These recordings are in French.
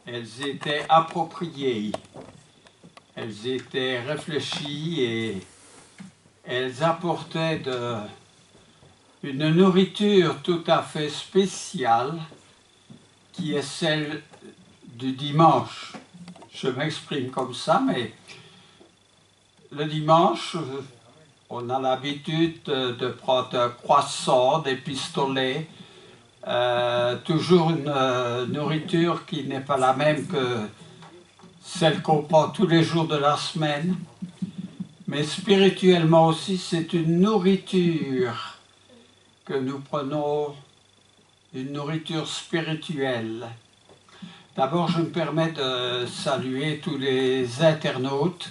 elles étaient appropriées, elles étaient réfléchies et elles apportaient une nourriture tout à fait spéciale qui est celle du dimanche. Je m'exprime comme ça, mais le dimanche, on a l'habitude de prendre un croissant, des pistolets, toujours une nourriture qui n'est pas la même que celle qu'on prend tous les jours de la semaine. Mais spirituellement aussi, c'est une nourriture que nous prenons, une nourriture spirituelle. D'abord, je me permets de saluer tous les internautes.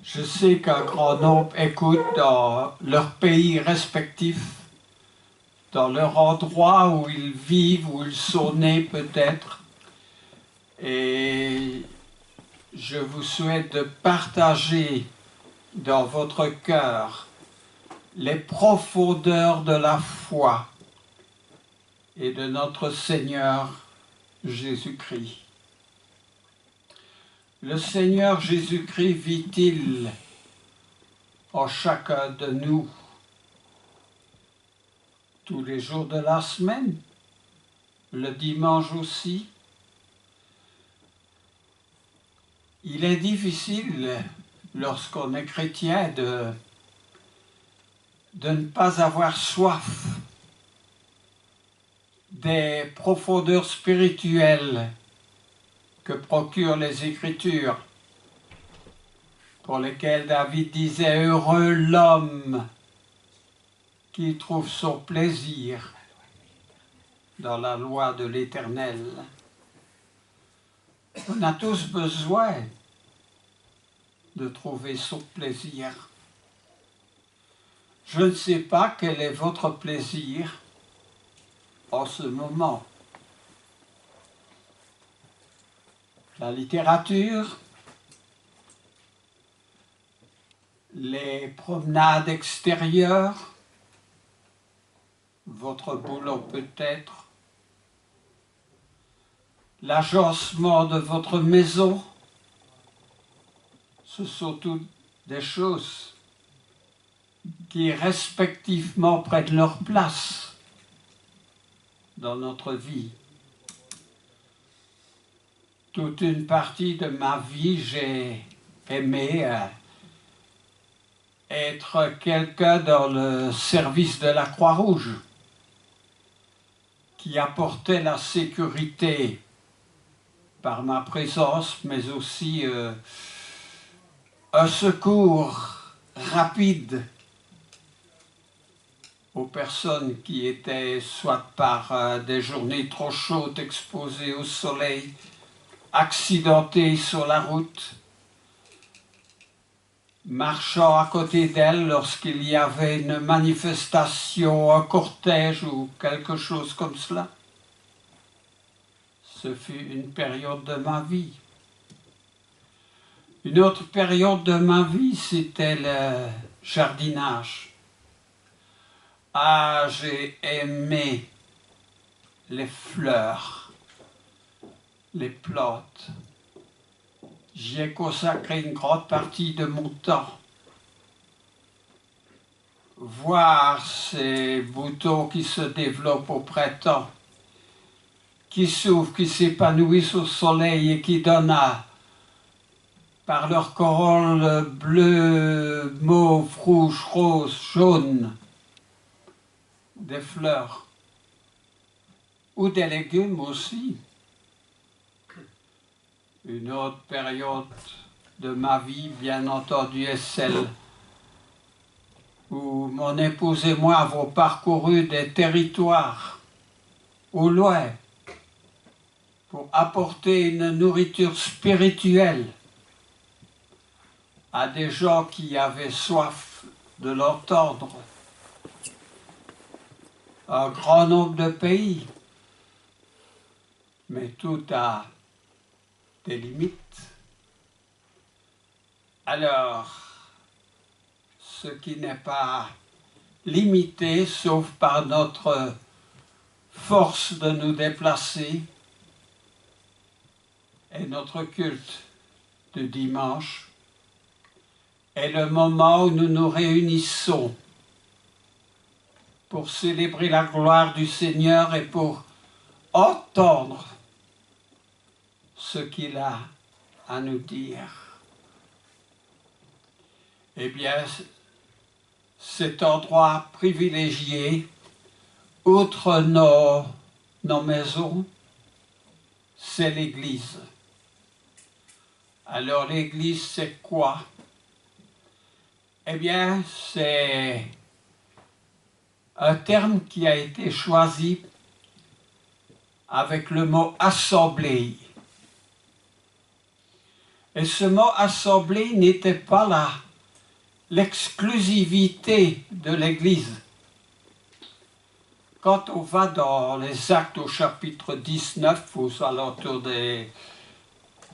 Je sais qu'un grand nombre écoutent dans leur pays respectif, dans leur endroit où ils vivent, où ils sont nés peut-être. Et je vous souhaite de partager dans votre cœur les profondeurs de la foi et de notre Seigneur Jésus-Christ. Le Seigneur Jésus-Christ vit-il en chacun de nous tous les jours de la semaine, le dimanche aussi? Il est difficile, lorsqu'on est chrétien, de ne pas avoir soif des profondeurs spirituelles que procurent les Écritures, pour lesquelles David disait « Heureux l'homme qui trouve son plaisir dans la loi de l'Éternel ». On a tous besoin de trouver son plaisir. Je ne sais pas quel est votre plaisir en ce moment. La littérature, les promenades extérieures, votre boulot peut-être, l'agencement de votre maison, ce sont toutes des choses qui respectivement prennent leur place dans notre vie. Toute une partie de ma vie, j'ai aimé être quelqu'un dans le service de la Croix-Rouge qui apportait la sécurité par ma présence, mais aussi un secours rapide aux personnes qui étaient soit par des journées trop chaudes exposées au soleil, accidentées sur la route, marchant à côté d'elles lorsqu'il y avait une manifestation, un cortège ou quelque chose comme cela. Ce fut une période de ma vie. Une autre période de ma vie, c'était le jardinage. Ah, j'ai aimé les fleurs, les plantes. J'y ai consacré une grande partie de mon temps. Voir ces boutons qui se développent au printemps, qui s'ouvrent, qui s'épanouissent au soleil et qui donnent par leur corolle bleu, mauve, rouge, rose, jaune, des fleurs ou des légumes aussi. Une autre période de ma vie, bien entendu, est celle où mon épouse et moi avons parcouru des territoires au loin pour apporter une nourriture spirituelle à des gens qui avaient soif de l'entendre. Un grand nombre de pays, mais tout a des limites. Alors, ce qui n'est pas limité, sauf par notre force de nous déplacer, et notre culte de dimanche est le moment où nous nous réunissons pour célébrer la gloire du Seigneur et pour entendre ce qu'il a à nous dire. Eh bien, cet endroit privilégié, outre nos maisons, c'est l'Église. Alors l'Église, c'est quoi? Eh bien, c'est un terme qui a été choisi avec le mot « assemblée ». Et ce mot « assemblée » n'était pas là l'exclusivité de l'Église. Quand on va dans les Actes au chapitre 19, aux alentours des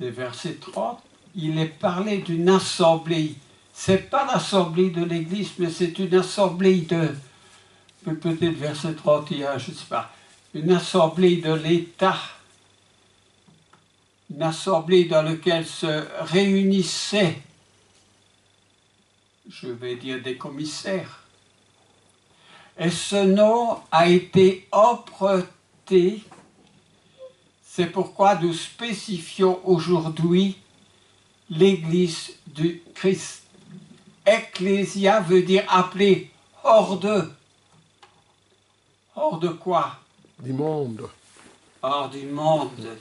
versets 30, il est parlé d'une assemblée. Ce n'est pas l'assemblée de l'Église, mais c'est une assemblée de, peut-être verset 31, je ne sais pas, une assemblée de l'État, une assemblée dans laquelle se réunissaient, je vais dire des commissaires. Et ce nom a été emprunté, c'est pourquoi nous spécifions aujourd'hui l'Église du Christ. Ecclésia veut dire appeler hors de. Hors de quoi? Du monde. Hors du monde,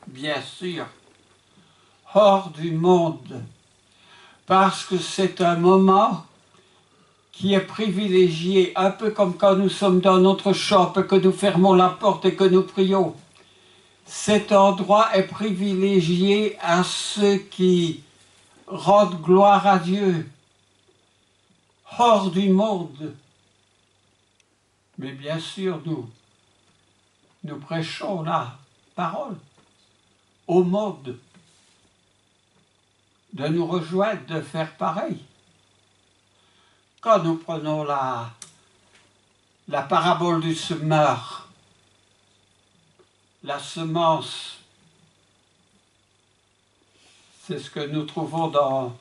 bien sûr. Hors du monde. Parce que c'est un moment qui est privilégié, un peu comme quand nous sommes dans notre chambre et que nous fermons la porte et que nous prions. Cet endroit est privilégié à ceux qui rendent gloire à Dieu, hors du monde. Mais bien sûr, nous prêchons la parole au monde, de nous rejoindre, de faire pareil. Quand nous prenons la parabole du semeur, la semence, c'est ce que nous trouvons dans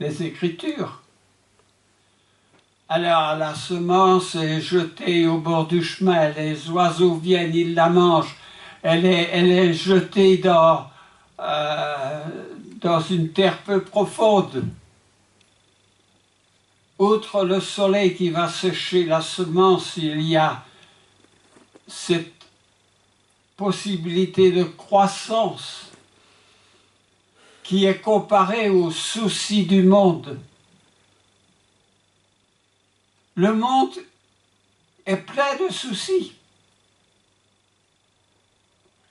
les Écritures. Alors la semence est jetée au bord du chemin, les oiseaux viennent, ils la mangent, elle est jetée dans une terre peu profonde. Outre le soleil qui va sécher la semence, il y a cette possibilité de croissance qui est comparée aux soucis du monde. Le monde est plein de soucis.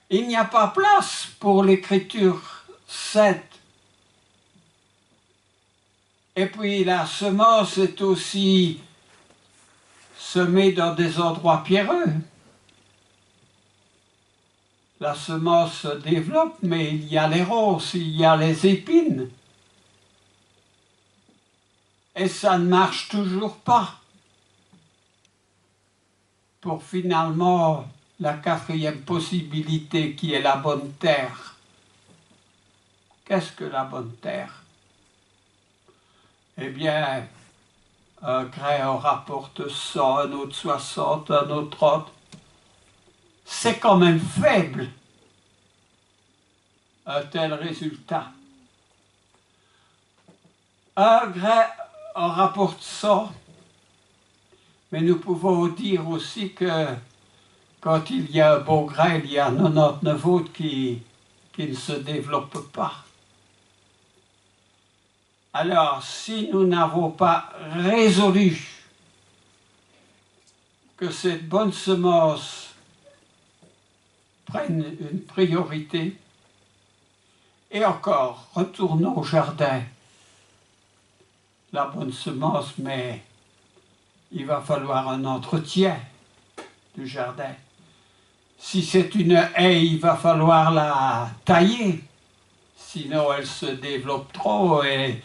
Il n'y a pas place pour l'écriture sainte. Et puis la semence est aussi semée dans des endroits pierreux. La semence se développe, mais il y a les ronces, il y a les épines. Et ça ne marche toujours pas. Pour finalement la quatrième possibilité qui est la bonne terre. Qu'est-ce que la bonne terre? Eh bien, un grain en rapporte 100, un autre 60, un autre 30. C'est quand même faible, un tel résultat. Un grain en rapporte 100, mais nous pouvons dire aussi que quand il y a un bon grain, il y a 99 autres qui ne se développent pas. Alors, si nous n'avons pas résolu que cette bonne semence prenne une priorité, et encore, retournons au jardin. La bonne semence, mais il va falloir un entretien du jardin. Si c'est une haie, il va falloir la tailler, sinon elle se développe trop et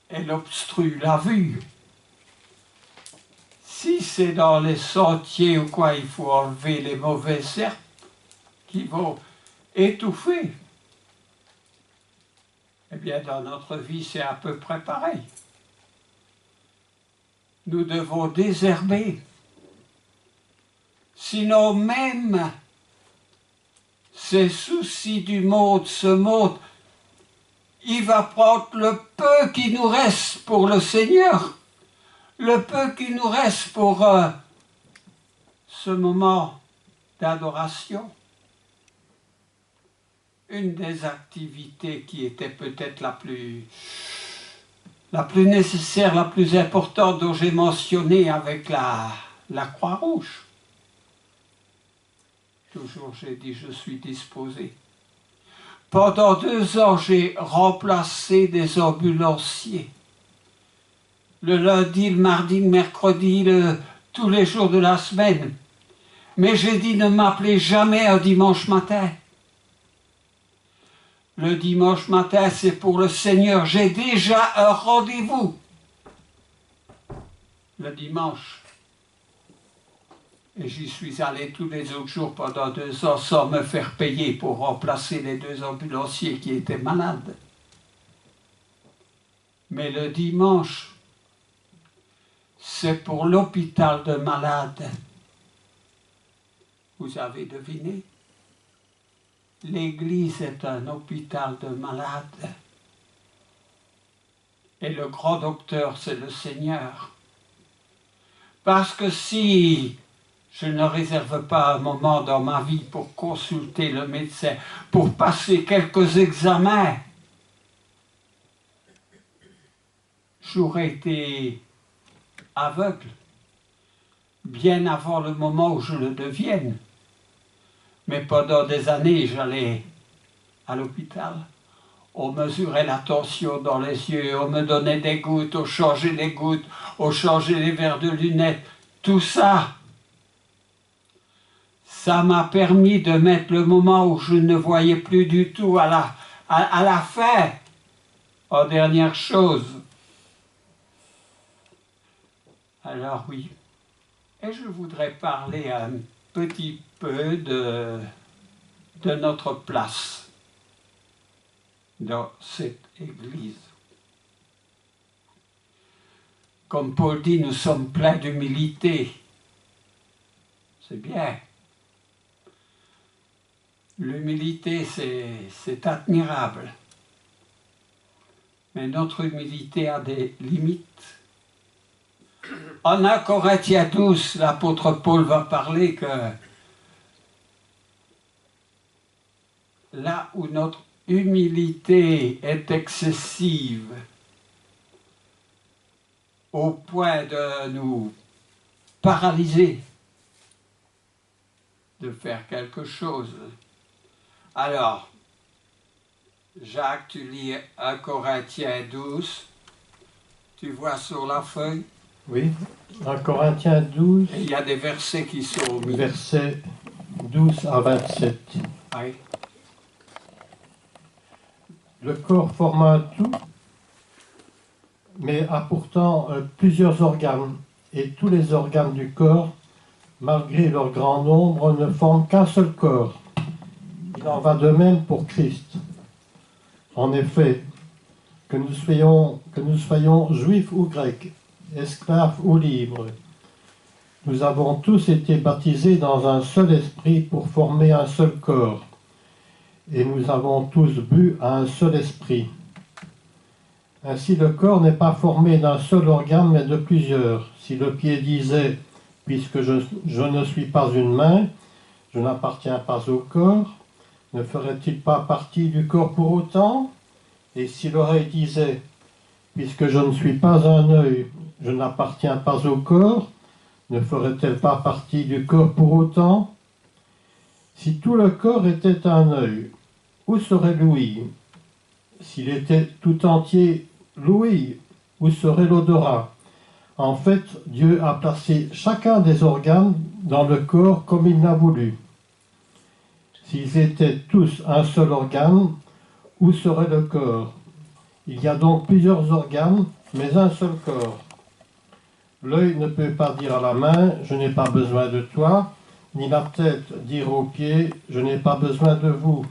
elle obstrue la vue. Si c'est dans les sentiers ou quoi, il faut enlever les mauvaises herbes qui vont étouffer Eh bien, dans notre vie, c'est à peu près pareil. Nous devons désherber. Sinon, même ces soucis du monde, ce monde, il va prendre le peu qui nous reste pour le Seigneur, le peu qui nous reste pour ce moment d'adoration. Une des activités qui était peut-être la plus nécessaire, la plus importante dont j'ai mentionné avec la Croix-Rouge. Toujours j'ai dit je suis disposé. Pendant 2 ans, j'ai remplacé des ambulanciers. Le lundi, le mardi, le mercredi, tous les jours de la semaine. Mais j'ai dit ne m'appelez jamais un dimanche matin. Le dimanche matin, c'est pour le Seigneur. J'ai déjà un rendez-vous. Le dimanche. Et j'y suis allé tous les autres jours pendant 2 ans sans me faire payer pour remplacer les 2 ambulanciers qui étaient malades. Mais le dimanche, c'est pour l'hôpital de malades. Vous avez deviné? L'Église est un hôpital de malades. Et le grand docteur, c'est le Seigneur. Parce que si je ne réserve pas un moment dans ma vie pour consulter le médecin, pour passer quelques examens, j'aurais été aveugle bien avant le moment où je le devienne. Mais pendant des années, j'allais à l'hôpital. On mesurait la tension dans les yeux, on me donnait des gouttes, on changeait les gouttes, on changeait les verres de lunettes. Tout ça, ça m'a permis de mettre le moment où je ne voyais plus du tout à la fin, en dernière chose. Alors oui, et je voudrais parler un petit peu de notre place dans cette Église. Comme Paul dit, nous sommes pleins d'humilité. C'est bien. L'humilité, c'est admirable. Mais notre humilité a des limites. En 1 Corinthiens 12, l'apôtre Paul va parler que là où notre humilité est excessive, au point de nous paralyser de faire quelque chose. Alors, Jacques, tu lis 1 Corinthiens 12, tu vois sur la feuille? Oui, 1 Corinthiens 12. Et il y a des versets qui sont mis. Versets 12 à 27. Oui. Le corps forme un tout, mais a pourtant plusieurs organes, et tous les organes du corps, malgré leur grand nombre, ne forment qu'un seul corps. Il en va de même pour Christ. En effet, que nous soyons juifs ou grecs, esclaves ou libres, nous avons tous été baptisés dans un seul esprit pour former un seul corps, et nous avons tous bu à un seul esprit. Ainsi le corps n'est pas formé d'un seul organe, mais de plusieurs. Si le pied disait « Puisque je ne suis pas une main, je n'appartiens pas au corps », ne ferait-il pas partie du corps pour autant? Et si l'oreille disait « Puisque je ne suis pas un œil, je n'appartiens pas au corps », ne ferait-elle pas partie du corps pour autant? Si tout le corps était un œil, où serait l'ouïe? S'il était tout entier l'ouïe, où serait l'odorat? En fait, Dieu a placé chacun des organes dans le corps comme il l'a voulu. S'ils étaient tous un seul organe, où serait le corps? Il y a donc plusieurs organes, mais un seul corps. L'œil ne peut pas dire à la main « je n'ai pas besoin de toi », ni la tête dire aux pieds « je n'ai pas besoin de vous ».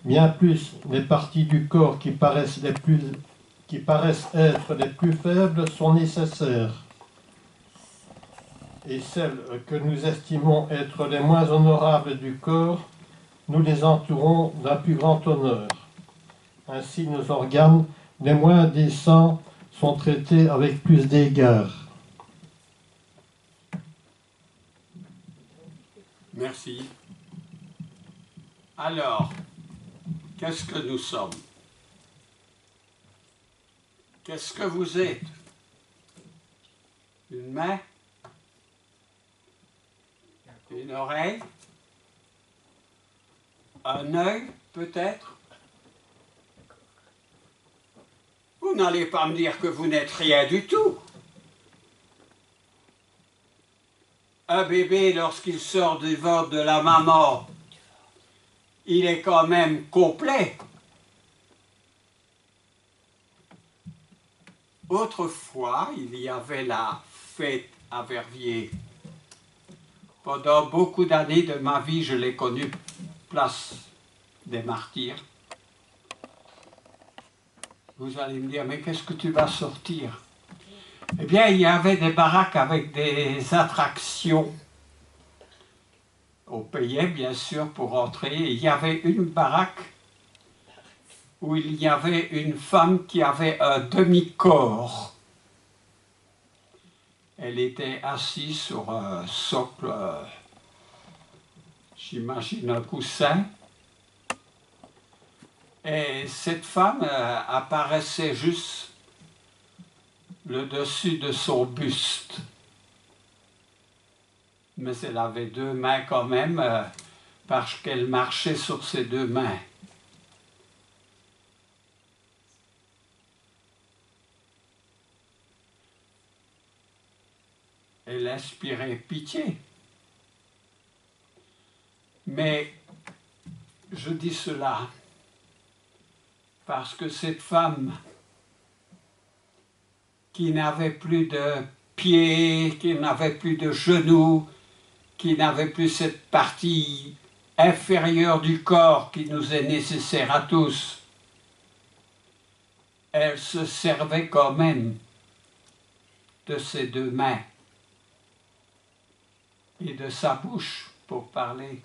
Bien plus, les parties du corps qui paraissent être les plus faibles sont nécessaires. Et celles que nous estimons être les moins honorables du corps, nous les entourons d'un plus grand honneur. Ainsi, nos organes les moins décents sont traités avec plus d'égard. Merci. Alors, qu'est-ce que nous sommes? Qu'est-ce que vous êtes? Une main? Une oreille? Un œil, peut-être? Vous n'allez pas me dire que vous n'êtes rien du tout. Un bébé, lorsqu'il sort du ventre de la maman, il est quand même complet. Autrefois, il y avait la fête à Verviers. Pendant beaucoup d'années de ma vie, je l'ai connue place des Martyrs. Vous allez me dire, mais qu'est-ce que tu vas sortir? Eh bien, il y avait des baraques avec des attractions. On payait, bien sûr, pour entrer. Il y avait une baraque où il y avait une femme qui avait un demi-corps. Elle était assise sur un socle, j'imagine un coussin. Et cette femme apparaissait juste le dessus de son buste. Mais elle avait deux mains quand même, parce qu'elle marchait sur ses deux mains. Elle inspirait pitié. Mais je dis cela parce que cette femme qui n'avait plus de pieds, qui n'avait plus de genoux, qui n'avait plus cette partie inférieure du corps qui nous est nécessaire à tous, elle se servait quand même de ses deux mains et de sa bouche pour parler.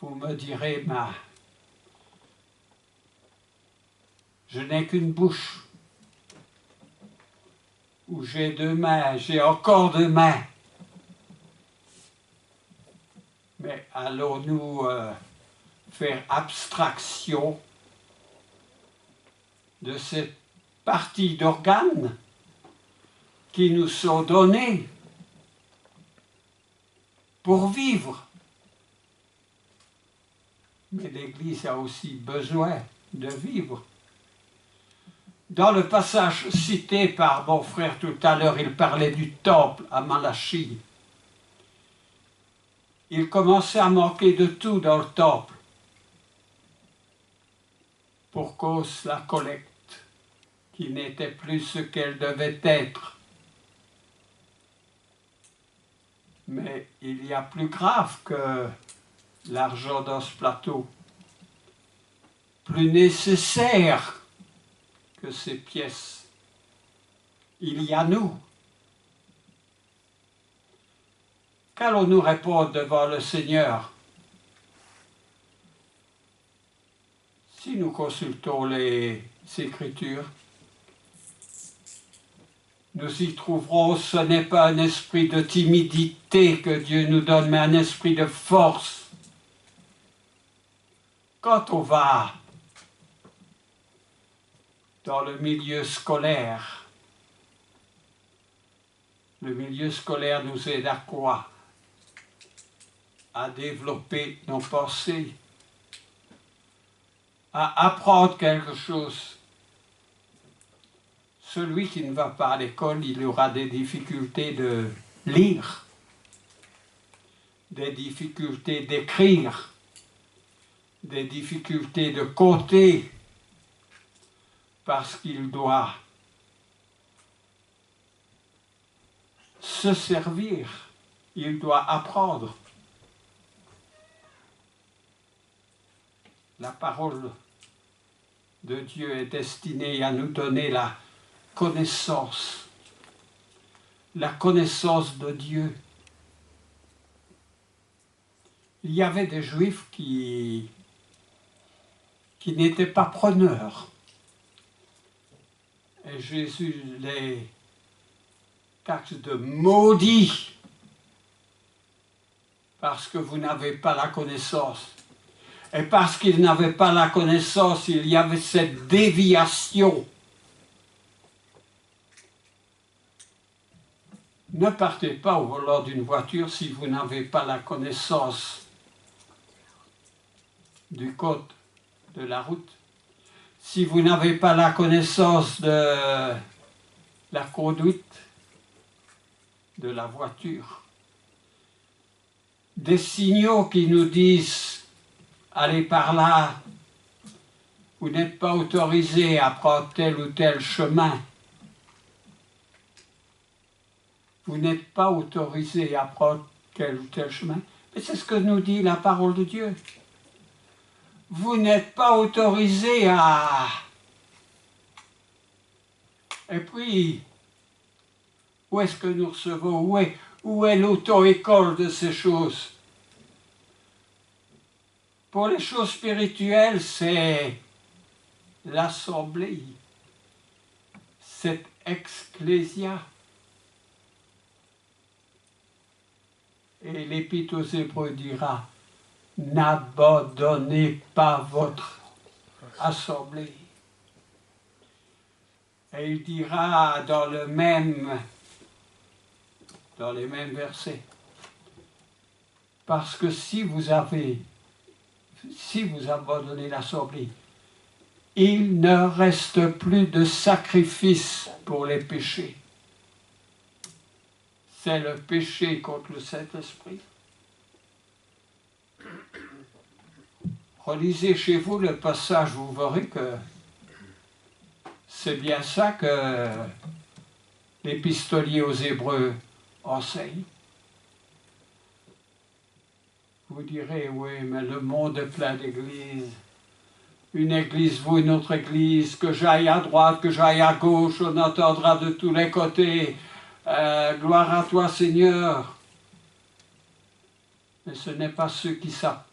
Vous me direz, je n'ai qu'une bouche, où j'ai deux mains, j'ai encore deux mains. Mais allons-nous faire abstraction de cette partie d'organes qui nous sont donnés pour vivre? Mais l'Église a aussi besoin de vivre. Dans le passage cité par mon frère tout à l'heure, il parlait du temple à Malachie. Il commençait à manquer de tout dans le temple pour cause de la collecte qui n'était plus ce qu'elle devait être. Mais il y a plus grave que l'argent dans ce plateau, plus nécessaire que ces pièces. Il y a nous. Qu'allons-nous répondre devant le Seigneur si nous consultons les Écritures? Nous y trouverons, ce n'est pas un esprit de timidité que Dieu nous donne, mais un esprit de force. Quand on va dans le milieu scolaire nous aide à quoi? À développer nos pensées, à apprendre quelque chose. Celui qui ne va pas à l'école, il aura des difficultés de lire, des difficultés d'écrire, des difficultés de compter, parce qu'il doit se servir, il doit apprendre. La parole de Dieu est destinée à nous donner la connaissance de Dieu. Il y avait des Juifs qui n'étaient pas preneurs. Et Jésus les taxe de maudits parce que vous n'avez pas la connaissance. Et parce qu'ils n'avaient pas la connaissance, il y avait cette déviation. Ne partez pas au volant d'une voiture si vous n'avez pas la connaissance du code de la route. Si vous n'avez pas la connaissance de la conduite de la voiture. Des signaux qui nous disent « allez par là », vous n'êtes pas autorisé à prendre tel ou tel chemin. Vous n'êtes pas autorisé à prendre tel ou tel chemin. Mais c'est ce que nous dit la parole de Dieu. Vous n'êtes pas autorisé à... Et puis, où est-ce que nous recevons? Où est l'auto-école de ces choses? Pour les choses spirituelles, c'est l'assemblée, cette ecclésia. Et l'Épître aux Hébreux dira, n'abandonnez pas votre assemblée. Et il dira dans les mêmes versets, parce que si vous abandonnez l'assemblée, il ne reste plus de sacrifice pour les péchés. C'est le péché contre le Saint-Esprit. Relisez chez vous le passage, vous verrez que c'est bien ça que l'épistolier aux Hébreux enseigne. Vous direz, oui, mais le monde est plein d'églises. Une église vaut une autre église, que j'aille à droite, que j'aille à gauche, on entendra de tous les côtés. Gloire à toi, Seigneur. Mais ce n'est pas ceux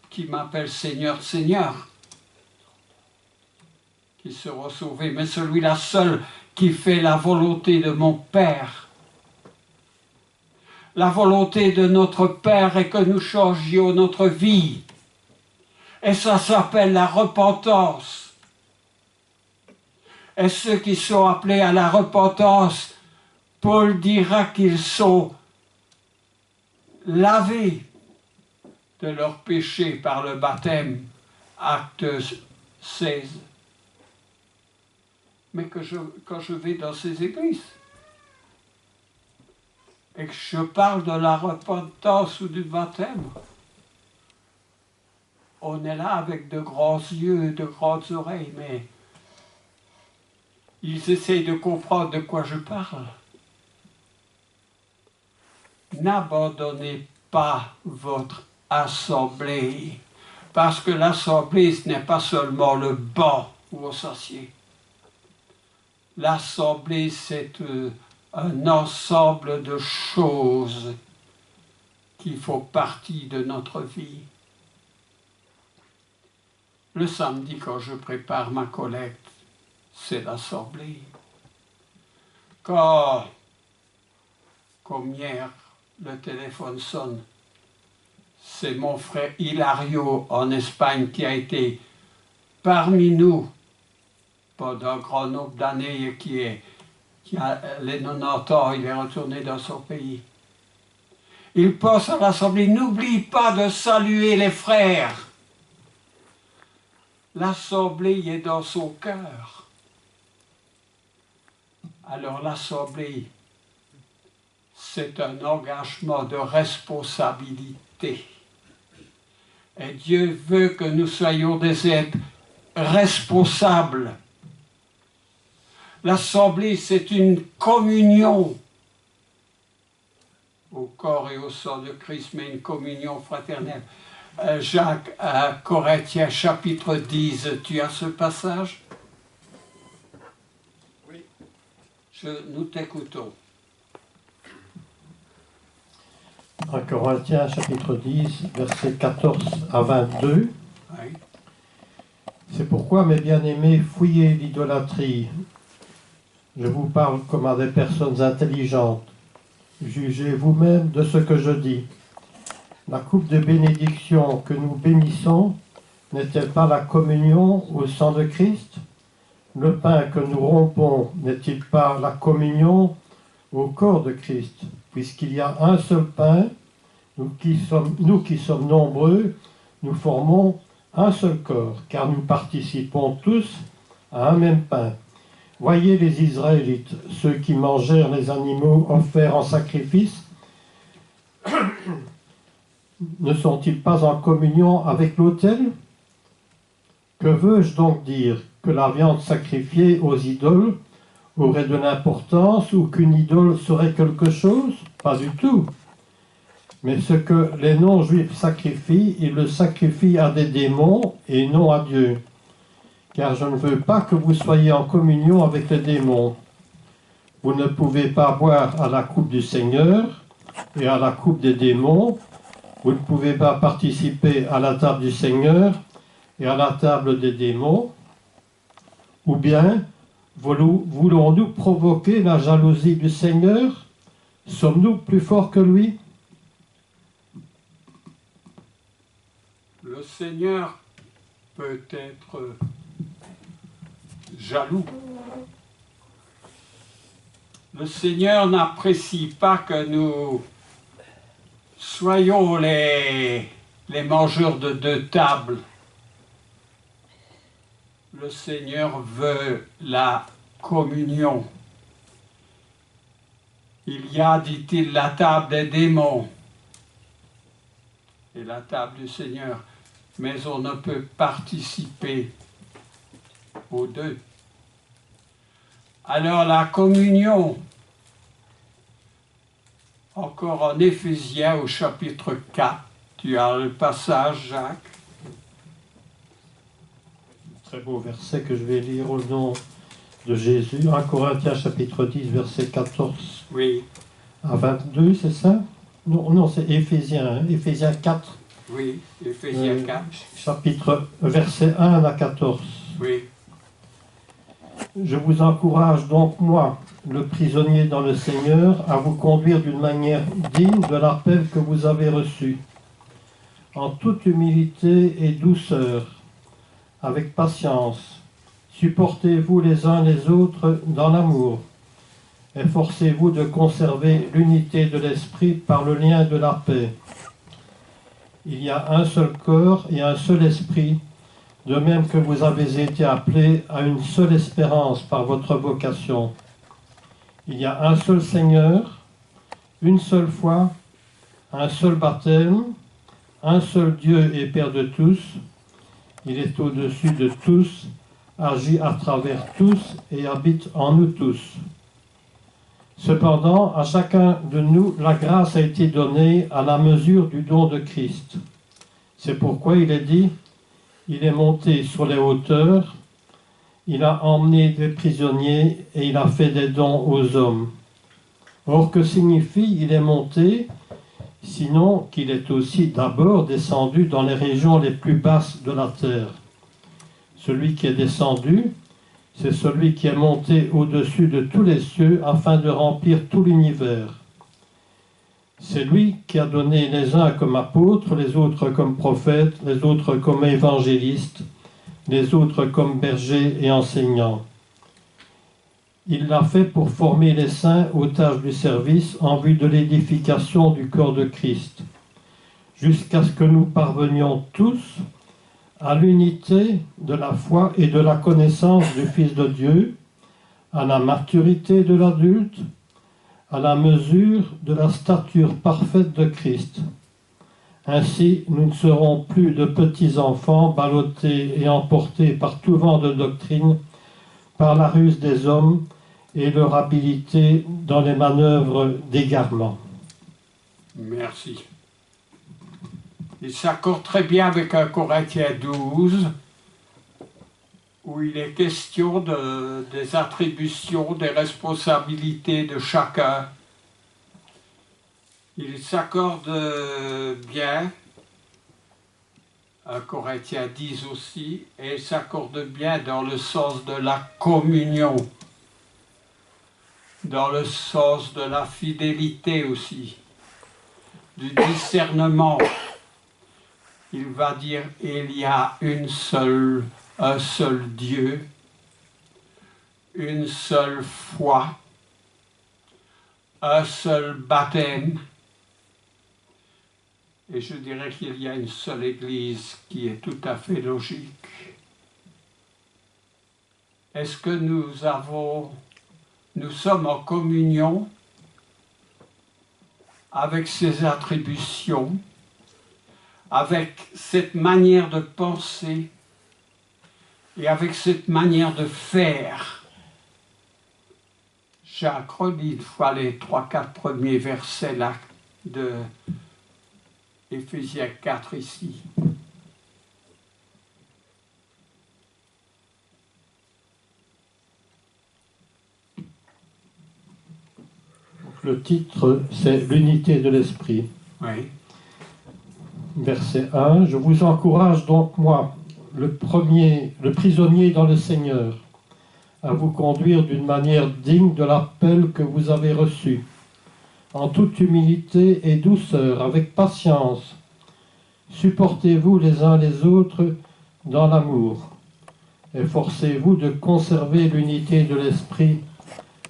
qui m'appellent Seigneur, Seigneur, qui seront sauvés, mais celui-là seul qui fait la volonté de mon Père. La volonté de notre Père est que nous changions notre vie. Et ça s'appelle la repentance. Et ceux qui sont appelés à la repentance, Paul dira qu'ils sont lavés de leurs péchés par le baptême, acte 16. Mais quand je vais dans ces églises, et que je parle de la repentance ou du baptême, on est là avec de grands yeux, de grandes oreilles, mais ils essayent de comprendre de quoi je parle. N'abandonnez pas votre assemblée, parce que l'assemblée, ce n'est pas seulement le banc ou associé. L'assemblée, c'est un ensemble de choses qui font partie de notre vie. Le samedi, quand je prépare ma collecte, c'est l'assemblée. Comme hier, le téléphone sonne, c'est mon frère Hilario en Espagne qui a été parmi nous pendant un grand nombre d'années et qui a les 90 ans, il est retourné dans son pays. Il pense à l'assemblée, n'oublie pas de saluer les frères. L'assemblée est dans son cœur. Alors l'assemblée, c'est un engagement de responsabilité. Et Dieu veut que nous soyons des êtres responsables. L'assemblée, c'est une communion au corps et au sang de Christ, mais une communion fraternelle. Jacques, à Corinthiens chapitre 10, tu as ce passage? Oui. Nous t'écoutons. En Corinthiens chapitre 10, versets 14 à 22. Oui. C'est pourquoi, mes bien-aimés, fouillez l'idolâtrie. Je vous parle comme à des personnes intelligentes. Jugez vous-même de ce que je dis. La coupe de bénédiction que nous bénissons n'est-elle pas la communion au sang de Christ? Le pain que nous rompons n'est-il pas la communion au corps de Christ? Puisqu'il y a un seul pain, nous qui sommes nombreux, nous formons un seul corps, car nous participons tous à un même pain. Voyez les Israélites, ceux qui mangèrent les animaux offerts en sacrifice, ne sont-ils pas en communion avec l'autel? Que veux-je donc dire? Que la viande sacrifiée aux idoles aurait de l'importance ou qu'une idole serait quelque chose? Pas du tout. Mais ce que les non-juifs sacrifient, ils le sacrifient à des démons et non à Dieu. Car je ne veux pas que vous soyez en communion avec les démons. Vous ne pouvez pas boire à la coupe du Seigneur et à la coupe des démons. Vous ne pouvez pas participer à la table du Seigneur et à la table des démons. Ou bien, voulons-nous provoquer la jalousie du Seigneur? Sommes-nous plus forts que lui? Le Seigneur peut être jaloux. Le Seigneur n'apprécie pas que nous soyons les mangeurs de deux tables. Le Seigneur veut la communion. Il y a, dit-il, la table des démons et la table du Seigneur, mais on ne peut participer aux deux. Alors la communion, encore en Éphésiens au chapitre 4, tu as le passage, Jacques. Très beau verset que je vais lire au nom de Jésus. 1 Corinthiens chapitre 10, verset 14 Oui. à 22, c'est ça? Non, c'est Éphésiens, hein, Éphésiens 4. Oui, Éphésiens 4. Chapitre, verset 1 à 14. Oui. Je vous encourage donc, moi, le prisonnier dans le Seigneur, à vous conduire d'une manière digne de l'appel que vous avez reçu, en toute humilité et douceur, avec patience. Supportez-vous les uns les autres dans l'amour. Efforcez-vous de conserver l'unité de l'esprit par le lien de la paix. Il y a un seul corps et un seul esprit, de même que vous avez été appelés à une seule espérance par votre vocation. Il y a un seul Seigneur, une seule foi, un seul baptême, un seul Dieu et Père de tous. Il est au-dessus de tous, agit à travers tous et habite en nous tous. Cependant, à chacun de nous, la grâce a été donnée à la mesure du don de Christ. C'est pourquoi il est dit, il est monté sur les hauteurs, il a emmené des prisonniers et il a fait des dons aux hommes. Or, que signifie il est monté, sinon qu'il est aussi d'abord descendu dans les régions les plus basses de la terre. Celui qui est descendu, c'est celui qui est monté au-dessus de tous les cieux afin de remplir tout l'univers. C'est lui qui a donné les uns comme apôtres, les autres comme prophètes, les autres comme évangélistes, les autres comme bergers et enseignants. Il l'a fait pour former les saints aux tâches du service en vue de l'édification du corps de Christ, jusqu'à ce que nous parvenions tous à l'unité de la foi et de la connaissance du Fils de Dieu, à la maturité de l'adulte, à la mesure de la stature parfaite de Christ. Ainsi, nous ne serons plus de petits enfants ballottés et emportés par tout vent de doctrine, par la ruse des hommes et leur habileté dans les manœuvres d'égarement. Merci. Il s'accorde très bien avec 1 Corinthiens 12, où il est question des attributions, des responsabilités de chacun. Il s'accorde bien, 1 Corinthiens 10 aussi, et il s'accorde bien dans le sens de la communion, dans le sens de la fidélité aussi, du discernement. Il va dire, il y a un seul Dieu, une seule foi, un seul baptême, et je dirais qu'il y a une seule Église qui est tout à fait logique. Est-ce que nous sommes en communion avec ces attributions, avec cette manière de penser et avec cette manière de faire? J'ai relis une fois les 3-4 premiers versets là de Éphésiens 4 ici. Le titre, c'est l'unité de l'esprit. Oui. Verset 1. Je vous encourage donc, moi, le prisonnier dans le Seigneur, à vous conduire d'une manière digne de l'appel que vous avez reçu, en toute humilité et douceur, avec patience. Supportez-vous les uns les autres dans l'amour. Efforcez-vous de conserver l'unité de l'esprit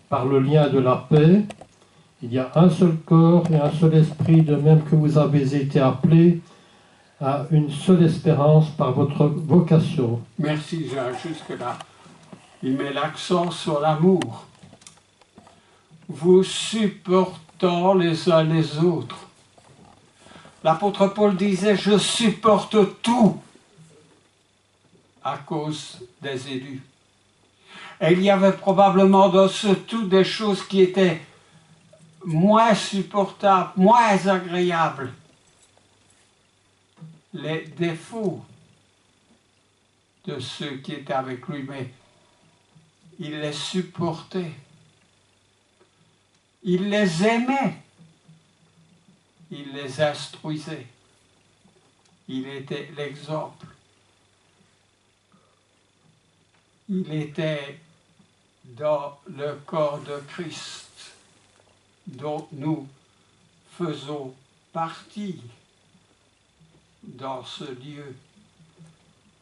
par le lien de la paix. Il y a un seul corps et un seul esprit, de même que vous avez été appelés à une seule espérance par votre vocation. Merci Jean, jusque-là. Il met l'accent sur l'amour. Vous supportant les uns les autres. L'apôtre Paul disait, je supporte tout à cause des élus. Et il y avait probablement dans ce tout des choses qui étaient moins supportables, moins agréables. Les défauts de ceux qui étaient avec lui, mais il les supportait. Il les aimait. Il les instruisait. Il était l'exemple. Il était dans le corps de Christ, dont nous faisons partie dans ce lieu.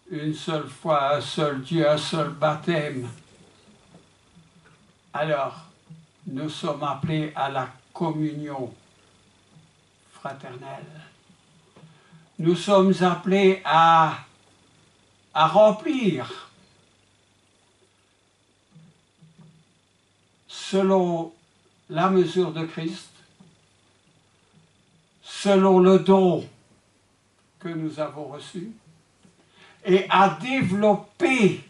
Une seule foi, un seul Dieu, un seul baptême. Alors, nous sommes appelés à la communion fraternelle. Nous sommes appelés à remplir selon la mesure de Christ, selon le don que nous avons reçu, et à développer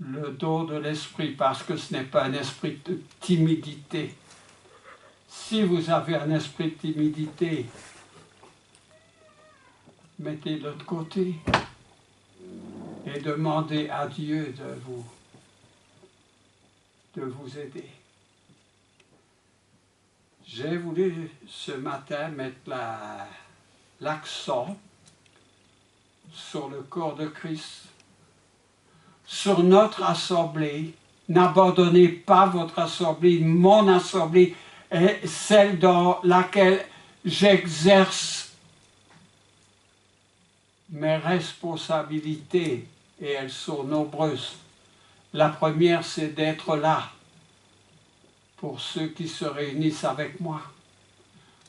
le don de l'esprit, parce que ce n'est pas un esprit de timidité. Si vous avez un esprit de timidité, mettez de l'autre côté et demandez à Dieu de vous aider. J'ai voulu ce matin mettre l'accent sur le corps de Christ, sur notre assemblée. N'abandonnez pas votre assemblée, mon assemblée est celle dans laquelle j'exerce mes responsabilités, et elles sont nombreuses. La première, c'est d'être là pour ceux qui se réunissent avec moi,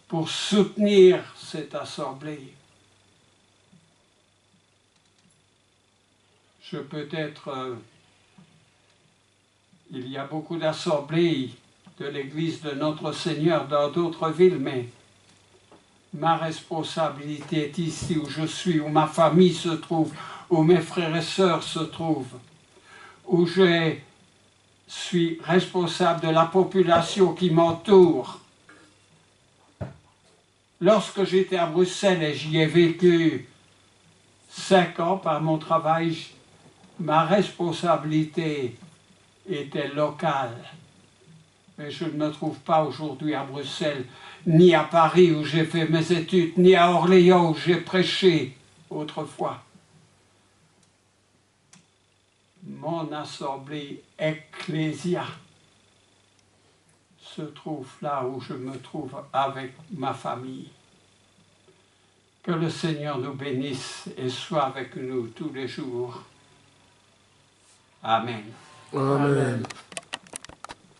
pour soutenir cette assemblée. Il y a beaucoup d'assemblées de l'Église de notre Seigneur dans d'autres villes, mais ma responsabilité est ici où je suis, où ma famille se trouve, où mes frères et sœurs se trouvent, où je suis responsable de la population qui m'entoure. lorsque j'étais à Bruxelles et j'y ai vécu 5 ans par mon travail, ma responsabilité était locale. Mais je ne me trouve pas aujourd'hui à Bruxelles, ni à Paris où j'ai fait mes études, ni à Orléans où j'ai prêché autrefois. Mon assemblée ecclésia se trouve là où je me trouve avec ma famille. Que le Seigneur nous bénisse et soit avec nous tous les jours. Amen. Amen.